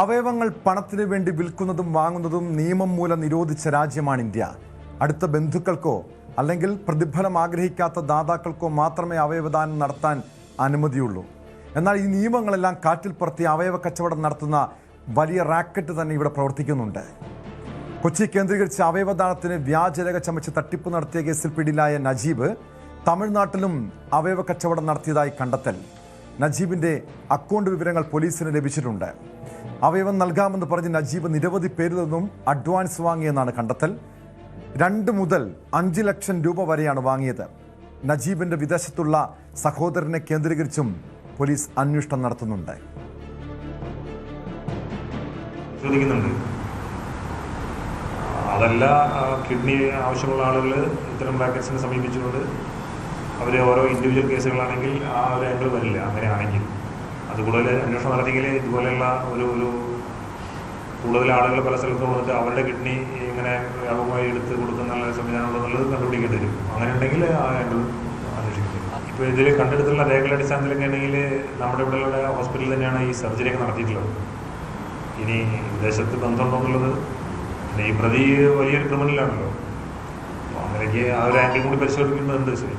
അവയവങ്ങൾ പണത്തിന് വേണ്ടി വിൽക്കുന്നതും വാങ്ങുന്നതും നിയമം മൂലം നിരോധിച്ച രാജ്യമാണ് ഇന്ത്യ. അടുത്ത ബന്ധുക്കൾക്കോ അല്ലെങ്കിൽ പ്രതിഫലം ആഗ്രഹിക്കാത്ത ദാതാക്കൾക്കോ മാത്രമേ അവയവദാനം നടത്താൻ അനുമതിയുള്ളൂ. എന്നാൽ ഈ നിയമങ്ങളെല്ലാം കാറ്റിൽ പറത്തി അവയവ കച്ചവടം നടത്തുന്ന വലിയ റാക്കറ്റ് തന്നെ ഇവിടെ പ്രവർത്തിക്കുന്നുണ്ട്. കൊച്ചി കേന്ദ്രീകരിച്ച് അവയവദാനത്തിന് വ്യാജരേഖ ചമച്ച് തട്ടിപ്പ് നടത്തിയ കേസിൽ പിടിയിലായ നജീബ് തമിഴ്നാട്ടിലും അവയവ കച്ചവടം നടത്തിയതായി കണ്ടെത്തൽ. നജീബിൻ്റെ അക്കൗണ്ട് വിവരങ്ങൾ പോലീസിന് ലഭിച്ചിട്ടുണ്ട്. അവയവം നൽകാമെന്ന് പറഞ്ഞ് നജീബ് നിരവധി പേരിൽ നിന്നും അഡ്വാൻസ് വാങ്ങിയെന്നാണ് കണ്ടെത്തൽ. 2 മുതൽ 5 ലക്ഷം രൂപ വരെയാണ് വാങ്ങിയത്. നജീബിൻ്റെ വിദേശത്തുള്ള സഹോദരനെ കേന്ദ്രീകരിച്ചും പോലീസ് അന്വേഷണം നടത്തുന്നുണ്ട്. അതല്ല, കിഡ്നി ആവശ്യമുള്ള ആളുകൾ ഇത്തരം ബ്രാക്കറ്റ്സിനെ സമീപിച്ചുകൊണ്ട് അവർ ഓരോ ഇൻഡിവിജ്വൽ കേസുകളാണെങ്കിൽ ആ ഒരു ആംഗിൾ വരില്ല. അങ്ങനെയാണെങ്കിൽ അത് കൂടുതൽ അന്വേഷണം നടത്തിയെങ്കിൽ ഇതുപോലെയുള്ള ഒരു കൂടുതൽ ആളുകൾ പല സ്ഥലത്തും വന്നിട്ട് അവരുടെ കിഡ്നി ഇങ്ങനെ വ്യാപകമായി എടുത്ത് കൊടുക്കുന്ന സംവിധാനം ഉണ്ടെന്നുള്ളത് കണ്ടുപിടിക്കേണ്ടി വരും. അങ്ങനെ ഉണ്ടെങ്കിൽ ആ ആംഗിൾ അന്വേഷിക്കേണ്ടി വരും. ഇപ്പോൾ ഇതിൽ കണ്ടെടുത്തുള്ള രേഖകളുടെ അടിസ്ഥാനത്തിലൊക്കെ ഉണ്ടെങ്കിൽ നമ്മുടെ ഇവിടെയുള്ള ഹോസ്പിറ്റലിൽ തന്നെയാണ് ഈ സർജറിയൊക്കെ നടത്തിയിട്ടുള്ളത്. ഇനി വിദേശത്ത് ബന്ധമുണ്ടോ എന്നുള്ളത്, ഈ പ്രതി വലിയൊരു ക്രിമിനലാണല്ലോ, അപ്പോൾ അങ്ങനെയൊക്കെ ആ ഒരു ആംഗിൾ കൂടി പരിശോധിക്കുന്നുണ്ട്. ശരി.